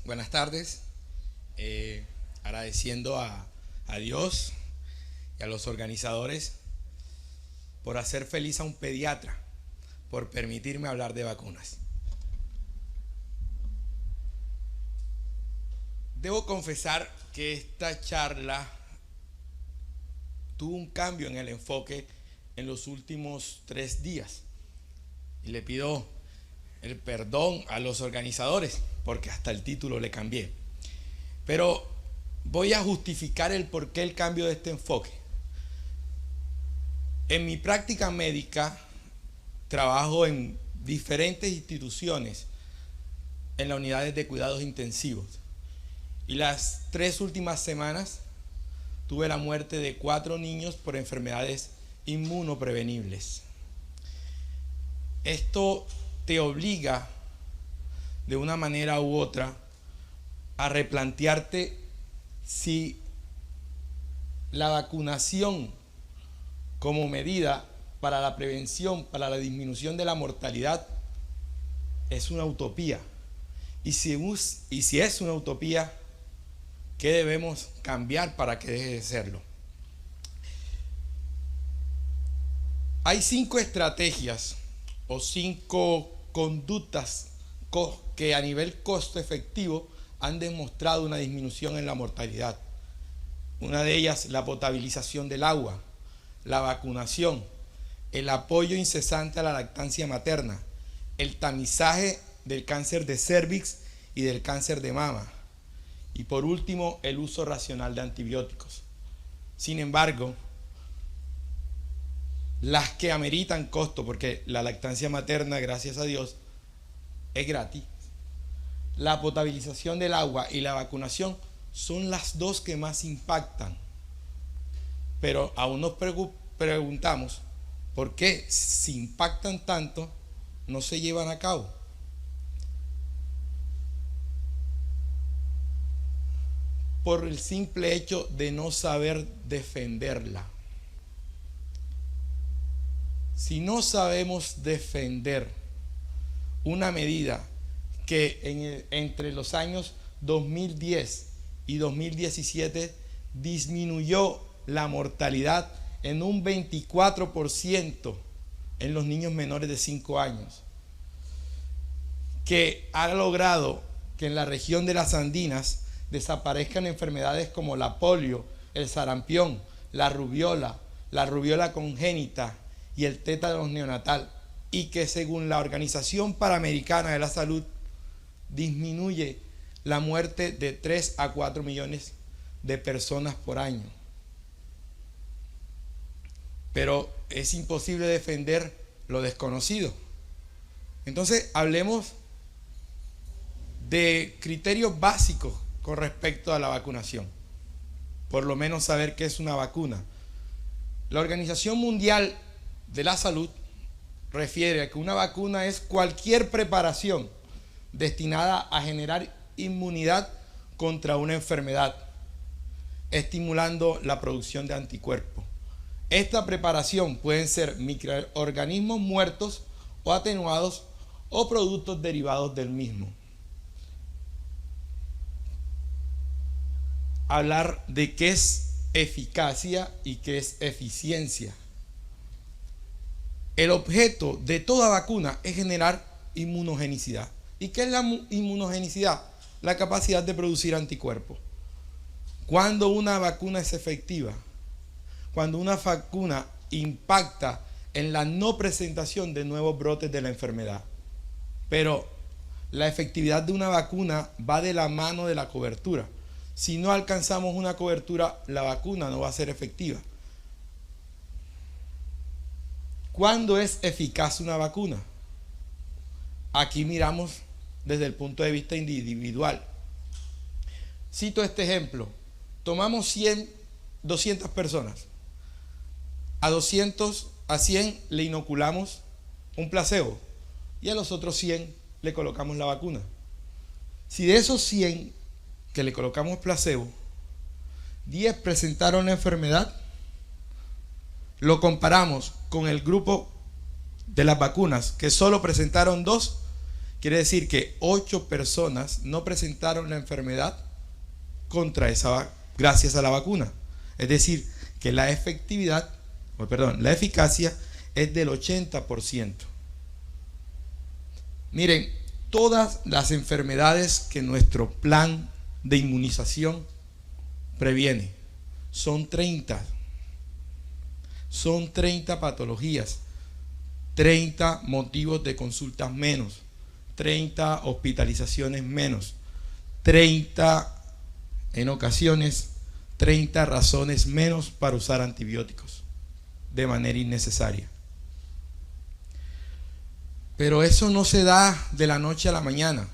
Buenas tardes. Agradeciendo a Dios y a los organizadores por hacer feliz a un pediatra, por permitirme hablar de vacunas. Debo confesar que esta charla tuvo un cambio en el enfoque en los últimos 3 días. Y le pido el perdón a los organizadores, porque hasta el título le cambié. Pero voy a justificar el por qué el cambio de este enfoque. En mi práctica médica trabajo en diferentes instituciones en las unidades de cuidados intensivos. Y las 3 últimas semanas tuve la muerte de 4 niños por enfermedades inmunoprevenibles. Esto te obliga de una manera u otra a replantearte si la vacunación como medida para la prevención, para la disminución de la mortalidad, es una utopía. Y si es una utopía, ¿qué debemos cambiar para que deje de serlo? Hay 5 estrategias o 5 conductas que a nivel costo efectivo han demostrado una disminución en la mortalidad. Una de ellas, la potabilización del agua, la vacunación, el apoyo incesante a la lactancia materna, el tamizaje del cáncer de cérvix y del cáncer de mama, y por último, el uso racional de antibióticos. Sin embargo, las que ameritan costo, porque la lactancia materna, gracias a Dios, es gratis, la potabilización del agua y la vacunación son las 2 que más impactan. Pero aún nos preguntamos por qué, si impactan tanto, no se llevan a cabo. Por el simple hecho de no saber defenderla. Si no sabemos defender una medida que entre los años 2010 y 2017 disminuyó la mortalidad en un 24% en los niños menores de 5 años, que ha logrado que en la región de las Andinas desaparezcan enfermedades como la polio, el sarampión, la rubiola congénita y el tétanos neonatal, y que según la Organización Panamericana de la Salud disminuye la muerte de 3 a 4 millones de personas por año. Pero es imposible defender lo desconocido. Entonces hablemos de criterios básicos con respecto a la vacunación. Por lo menos saber qué es una vacuna. La Organización Mundial de la Salud refiere a que una vacuna es cualquier preparación destinada a generar inmunidad contra una enfermedad, estimulando la producción de anticuerpos. Esta preparación pueden ser microorganismos muertos o atenuados o productos derivados del mismo. Hablar de qué es eficacia y qué es eficiencia. El objeto de toda vacuna es generar inmunogenicidad. ¿Y qué es la inmunogenicidad? La capacidad de producir anticuerpos. Cuando una vacuna es efectiva, cuando una vacuna impacta en la no presentación de nuevos brotes de la enfermedad. Pero la efectividad de una vacuna va de la mano de la cobertura. Si no alcanzamos una cobertura, la vacuna no va a ser efectiva. ¿Cuándo es eficaz una vacuna? Aquí miramos desde el punto de vista individual. Cito este ejemplo. Tomamos 200 personas. A 100 le inoculamos un placebo y a los otros 100 le colocamos la vacuna. Si de esos 100 que le colocamos placebo, 10 presentaron la enfermedad, lo comparamos con el grupo de las vacunas que solo presentaron 2, quiere decir que 8 personas no presentaron la enfermedad gracias a la vacuna. Es decir, que la eficacia es del 80%. Miren, todas las enfermedades que nuestro plan de inmunización previene son 30. Son 30 patologías, 30 motivos de consultas menos, 30 hospitalizaciones menos, 30 en ocasiones 30 razones menos para usar antibióticos de manera innecesaria. Pero eso no se da de la noche a la mañana.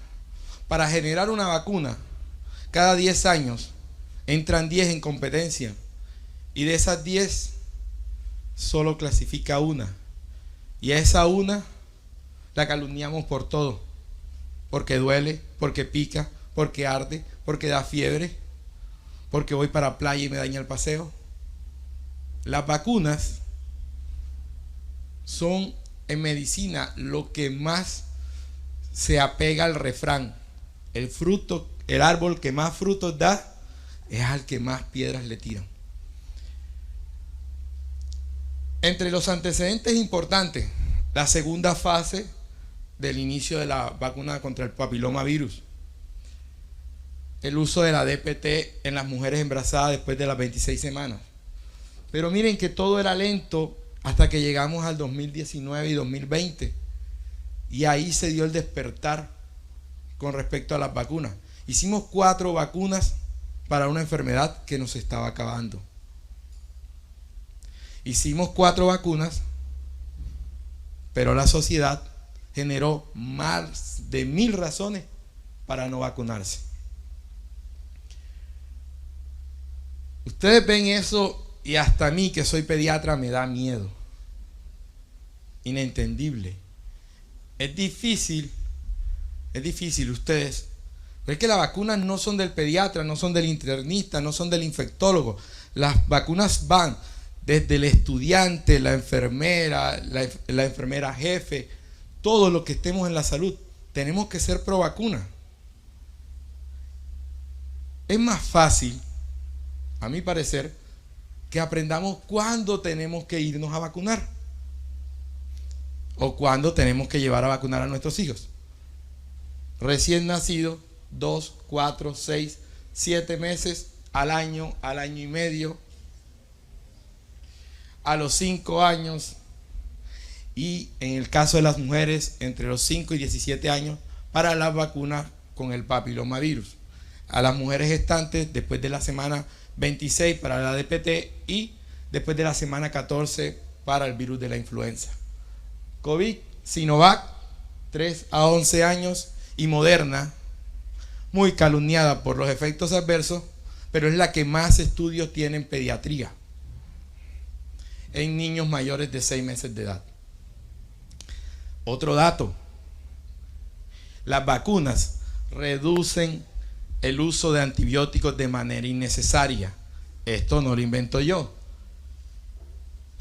Para generar una vacuna, cada 10 años entran 10 en competencia, y de esas 10 solo clasifica una, y a esa una la calumniamos por todo, porque duele, porque pica, porque arde, porque da fiebre, porque voy para playa y me daña el paseo. Las vacunas son en medicina lo que más se apega al refrán: el árbol que más frutos da es al que más piedras le tiran. Entre los antecedentes importantes, la segunda fase del inicio de la vacuna contra el papilomavirus, el uso de la DPT en las mujeres embarazadas después de las 26 semanas. Pero miren que todo era lento hasta que llegamos al 2019 y 2020, y ahí se dio el despertar con respecto a las vacunas. Hicimos 4 vacunas para una enfermedad que nos estaba acabando. Hicimos 4 vacunas, pero la sociedad generó más de 1000 razones para no vacunarse. Ustedes ven eso y hasta a mí, que soy pediatra, me da miedo. Inentendible. Es difícil ustedes. Pero es que las vacunas no son del pediatra, no son del internista, no son del infectólogo. Las vacunas van desde el estudiante, la enfermera, la enfermera jefe, todos los que estemos en la salud. Tenemos que ser pro vacuna. Es más fácil, a mi parecer, que aprendamos cuándo tenemos que irnos a vacunar o cuándo tenemos que llevar a vacunar a nuestros hijos. Recién nacidos, 2, 4, 6, 7 meses, al año y medio, a los 5 años, y en el caso de las mujeres, entre los 5 y 17 años, para las vacunas con el papilomavirus. A las mujeres gestantes después de la semana 26 para la DPT, y después de la semana 14 para el virus de la influenza. COVID, Sinovac, 3 a 11 años, y Moderna, muy calumniada por los efectos adversos, pero es la que más estudios tiene en pediatría, en niños mayores de 6 meses de edad. Otro dato: las vacunas reducen el uso de antibióticos de manera innecesaria. Esto no lo invento yo.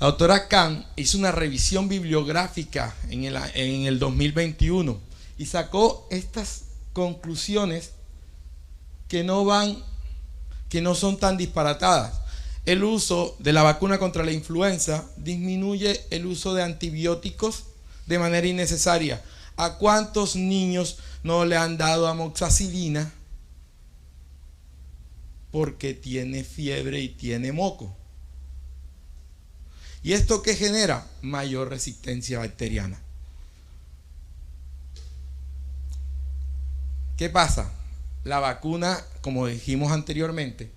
La doctora Khan hizo una revisión bibliográfica en el 2021 y sacó estas conclusiones que no son tan disparatadas. El uso de la vacuna contra la influenza disminuye el uso de antibióticos de manera innecesaria. ¿A cuántos niños no le han dado amoxicilina porque tiene fiebre y tiene moco? ¿Y esto qué genera? Mayor resistencia bacteriana. ¿Qué pasa? La vacuna, como dijimos anteriormente,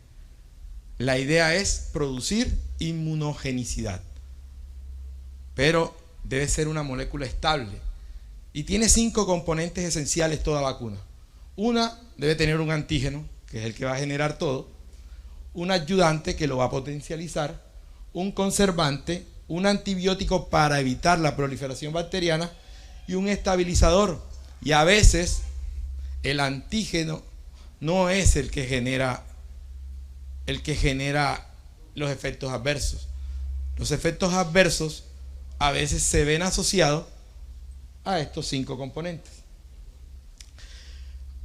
la idea es producir inmunogenicidad, pero debe ser una molécula estable, y tiene 5 componentes esenciales toda vacuna. Una, debe tener un antígeno, que es el que va a generar todo, un ayudante que lo va a potencializar, un conservante, un antibiótico para evitar la proliferación bacteriana y un estabilizador. Y a veces el antígeno no es el que genera los efectos adversos. Los efectos adversos a veces se ven asociados a estos 5 componentes.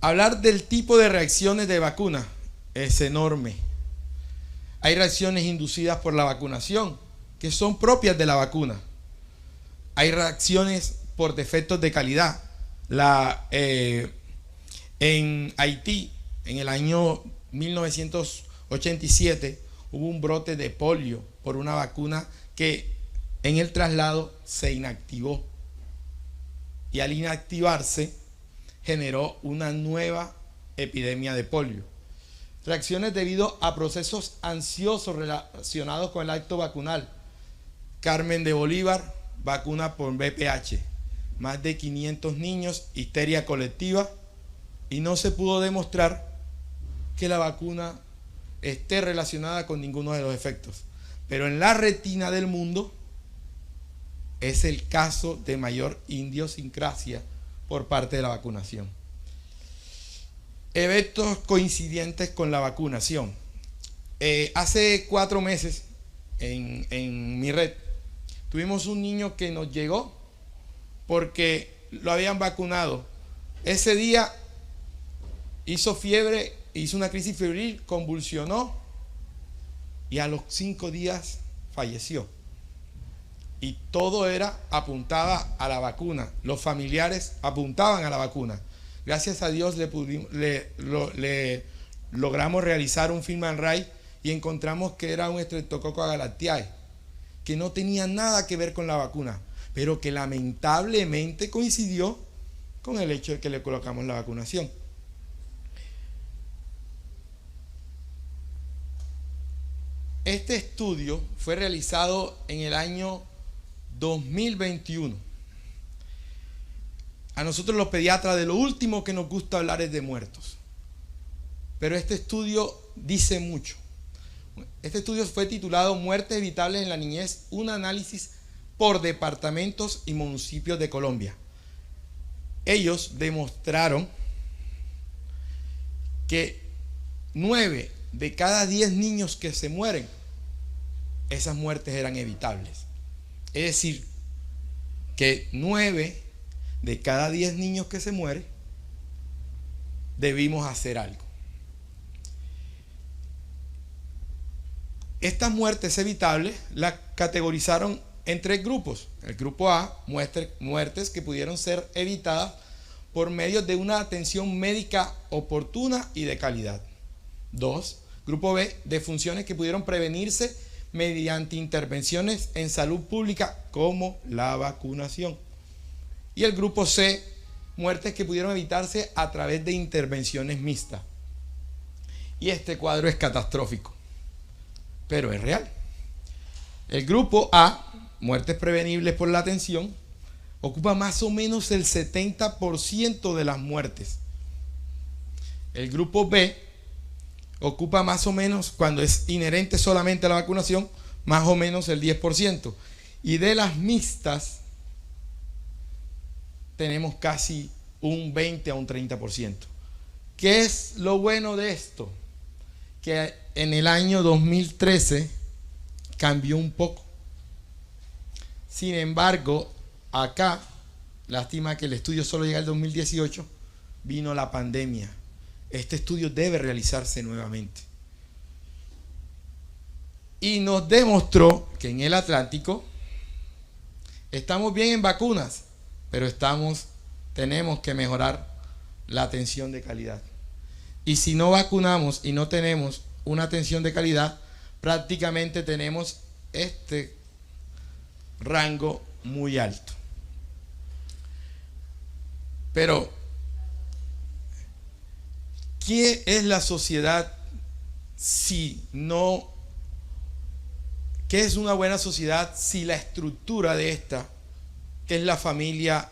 Hablar del tipo de reacciones de vacuna es enorme. Hay reacciones inducidas por la vacunación, que son propias de la vacuna. Hay reacciones por defectos de calidad. En Haití, en el año 1987, hubo un brote de polio por una vacuna que en el traslado se inactivó. Y al inactivarse, generó una nueva epidemia de polio. Reacciones debido a procesos ansiosos relacionados con el acto vacunal. Carmen de Bolívar, vacuna por VPH. Más de 500 niños, histeria colectiva, y no se pudo demostrar que la vacuna esté relacionada con ninguno de los efectos. Pero en la retina del mundo es el caso de mayor idiosincrasia por parte de la vacunación. Eventos coincidentes con la vacunación. Hace 4 meses en mi red tuvimos un niño que nos llegó porque lo habían vacunado. Ese día hizo fiebre, hizo una crisis febril, convulsionó y a los 5 días falleció. Y todo apuntaba a la vacuna. Los familiares apuntaban a la vacuna. Gracias a Dios le logramos realizar un film and ride y encontramos que era un Streptococcus agalactiae, que no tenía nada que ver con la vacuna, pero que lamentablemente coincidió con el hecho de que le colocamos la vacunación. Este estudio fue realizado en el año 2021. A nosotros los pediatras de lo último que nos gusta hablar es de muertos. Pero este estudio dice mucho. Este estudio fue titulado Muertes evitables en la niñez, un análisis por departamentos y municipios de Colombia. Ellos demostraron que 9 de cada 10 niños que se mueren, esas muertes eran evitables. Es decir, que 9 de cada 10 niños que se mueren, debimos hacer algo. Estas muertes evitables las categorizaron en 3 grupos. El grupo A, muertes que pudieron ser evitadas por medio de una atención médica oportuna y de calidad. 2, grupo B, defunciones que pudieron prevenirse mediante intervenciones en salud pública como la vacunación. Y el grupo C, muertes que pudieron evitarse a través de intervenciones mixtas. Y este cuadro es catastrófico, pero es real. El grupo A, muertes prevenibles por la atención, ocupa más o menos el 70% de las muertes. El grupo B ocupa más o menos, cuando es inherente solamente a la vacunación, más o menos el 10%. Y de las mixtas tenemos casi un 20 a un 30%. ¿Qué es lo bueno de esto? Que en el año 2013 cambió un poco. Sin embargo, acá, lástima que el estudio solo llega al 2018, vino la pandemia. Este estudio debe realizarse nuevamente. Y nos demostró que en el Atlántico estamos bien en vacunas, pero tenemos que mejorar la atención de calidad. Y si no vacunamos y no tenemos una atención de calidad, prácticamente tenemos este rango muy alto. Pero, ¿qué es la sociedad si no? ¿Qué es una buena sociedad si la estructura de esta, que es la familia,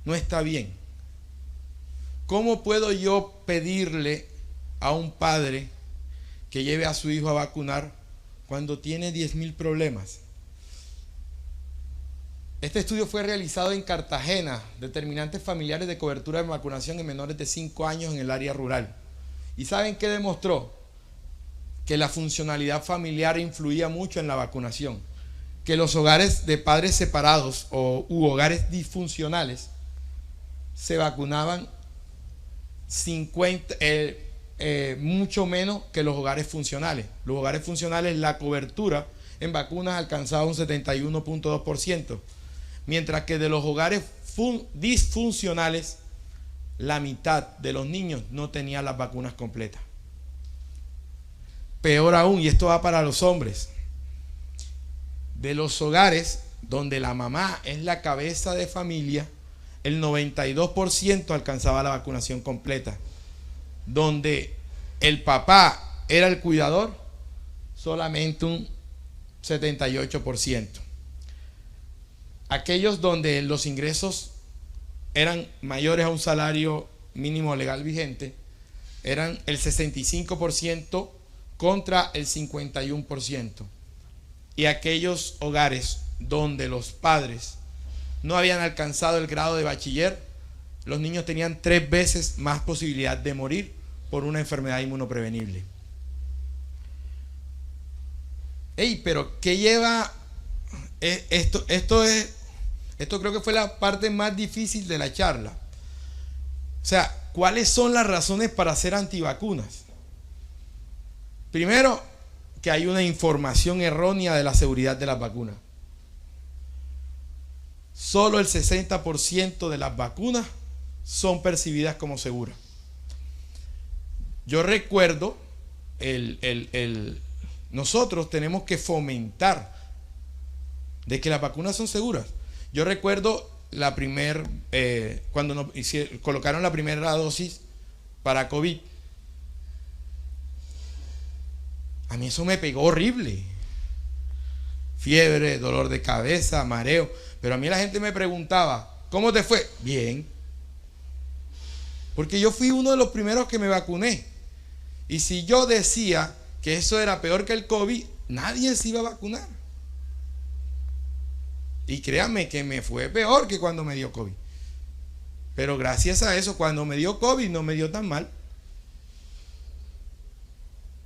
no está bien? ¿Cómo puedo yo pedirle a un padre que lleve a su hijo a vacunar cuando tiene 10.000 problemas? Este estudio fue realizado en Cartagena, determinantes familiares de cobertura de vacunación en menores de 5 años en el área rural. ¿Y saben qué demostró? Que la funcionalidad familiar influía mucho en la vacunación, que los hogares de padres separados u hogares disfuncionales se vacunaban mucho menos que los hogares funcionales. Los hogares funcionales, la cobertura en vacunas alcanzaba un 71.2%, mientras que de los hogares disfuncionales, la mitad de los niños no tenían las vacunas completas. Peor aún, y esto va para los hombres, de los hogares donde la mamá es la cabeza de familia, el 92% alcanzaba la vacunación completa. Donde el papá era el cuidador, solamente un 78%. Aquellos donde los ingresos eran mayores a un salario mínimo legal vigente, eran el 65% contra el 51%. Y aquellos hogares donde los padres no habían alcanzado el grado de bachiller, los niños tenían 3 veces más posibilidad de morir por una enfermedad inmunoprevenible. Pero ¿qué lleva esto? Esto creo que fue la parte más difícil de la charla. O sea, ¿cuáles son las razones para ser antivacunas? Primero, que hay una información errónea de la seguridad de las vacunas. Solo el 60% de las vacunas son percibidas como seguras. Yo recuerdo, nosotros tenemos que fomentar de que las vacunas son seguras. Yo recuerdo cuando nos colocaron la primera dosis para COVID. A mí eso me pegó horrible. Fiebre, dolor de cabeza, mareo. Pero a mí la gente me preguntaba, ¿cómo te fue? Bien. Porque yo fui uno de los primeros que me vacuné. Y si yo decía que eso era peor que el COVID, nadie se iba a vacunar. Y créanme que me fue peor que cuando me dio COVID. Pero gracias a eso, cuando me dio COVID no me dio tan mal.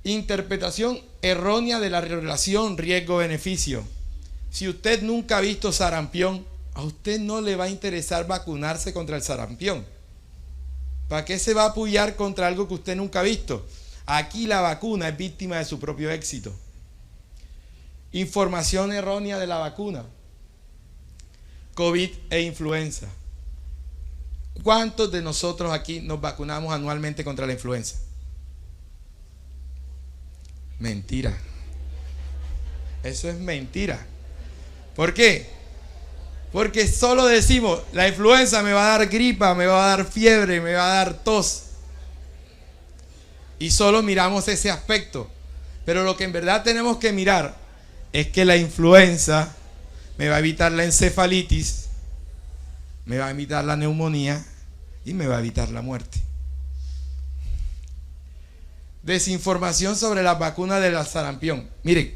Interpretación errónea de la relación riesgo-beneficio. Si usted nunca ha visto sarampión, a usted no le va a interesar vacunarse contra el sarampión. ¿Para qué se va a apoyar contra algo que usted nunca ha visto? Aquí la vacuna es víctima de su propio éxito. Información errónea de la vacuna. COVID e influenza. ¿Cuántos de nosotros aquí nos vacunamos anualmente contra la influenza? Mentira. Eso es mentira. ¿Por qué? Porque solo decimos, la influenza me va a dar gripa, me va a dar fiebre, me va a dar tos. Y solo miramos ese aspecto. Pero lo que en verdad tenemos que mirar es que la influenza me va a evitar la encefalitis, me va a evitar la neumonía y me va a evitar la muerte. Desinformación sobre las vacunas de la sarampión. Miren,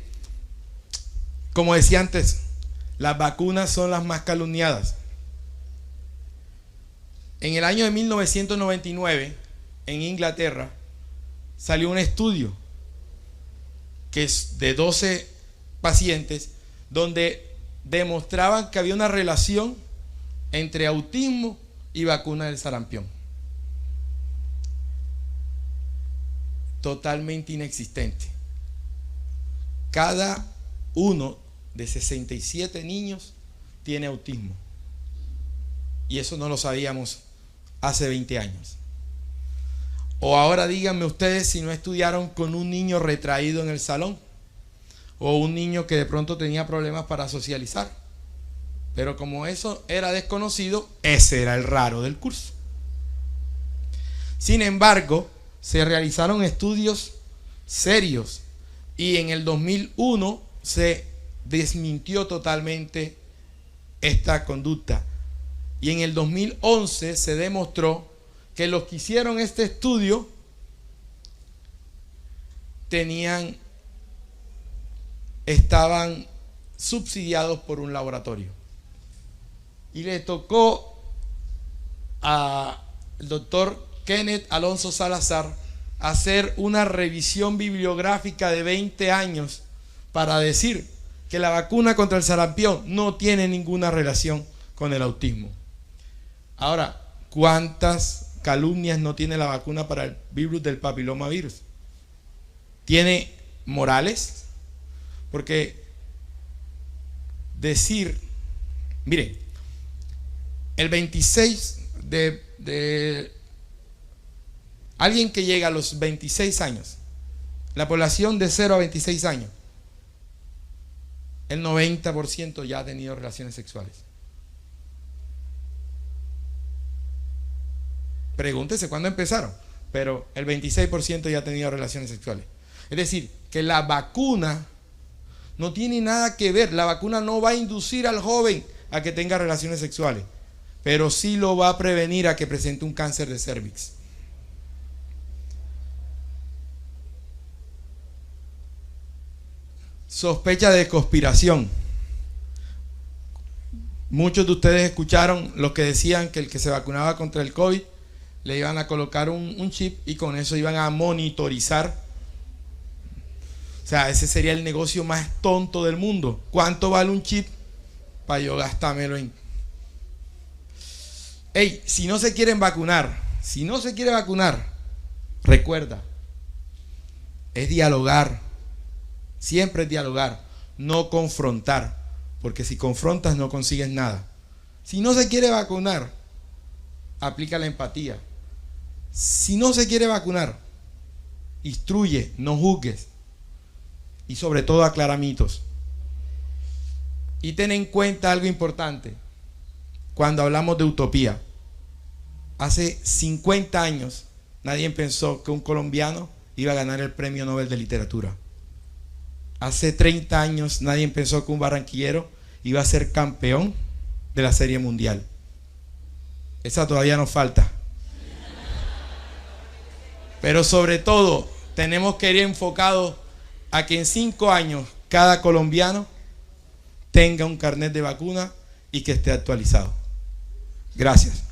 como decía antes, las vacunas son las más calumniadas. En el año de 1999, en Inglaterra, salió un estudio que es de 12 pacientes donde demostraban que había una relación entre autismo y vacuna del sarampión. Totalmente inexistente. Cada uno de 67 niños tiene autismo. Y eso no lo sabíamos hace 20 años. O ahora díganme ustedes si no estudiaron con un niño retraído en el salón, o un niño que de pronto tenía problemas para socializar. Pero como eso era desconocido, ese era el raro del curso. Sin embargo, se realizaron estudios serios y en el 2001 se desmintió totalmente esta conducta. Y en el 2011 se demostró que los que hicieron este estudio estaban subsidiados por un laboratorio. Y le tocó al doctor Kenneth Alonso Salazar hacer una revisión bibliográfica de 20 años para decir que la vacuna contra el sarampión no tiene ninguna relación con el autismo. Ahora, ¿cuántas calumnias no tiene la vacuna para el virus del papilomavirus? Tiene morales, porque decir, miren, el 26 de alguien que llega a los 26 años, la población de 0 a 26 años, el 90% ya ha tenido relaciones sexuales. Pregúntese cuándo empezaron, pero el 26% ya ha tenido relaciones sexuales. Es decir, que la vacuna no tiene nada que ver. La vacuna no va a inducir al joven a que tenga relaciones sexuales, pero sí lo va a prevenir a que presente un cáncer de cervix. Sospecha de conspiración. Muchos de ustedes escucharon los que decían que el que se vacunaba contra el COVID le iban a colocar un chip y con eso iban a monitorizar. O sea, ese sería el negocio más tonto del mundo. ¿Cuánto vale un chip para yo gastármelo en? Hey, si no se quiere vacunar, recuerda, es dialogar. Siempre es dialogar, no confrontar, porque si confrontas no consigues nada. Si no se quiere vacunar, aplica la empatía. Si no se quiere vacunar, instruye, no juzgues. Y sobre todo aclara mitos. Y ten en cuenta algo importante cuando hablamos de utopía. Hace 50 años nadie pensó que un colombiano iba a ganar el Premio Nobel de Literatura. Hace 30 años nadie pensó que un barranquillero iba a ser campeón de la Serie Mundial. Esa todavía nos falta. Pero sobre todo tenemos que ir enfocados a que en 5 años cada colombiano tenga un carnet de vacuna y que esté actualizado. Gracias.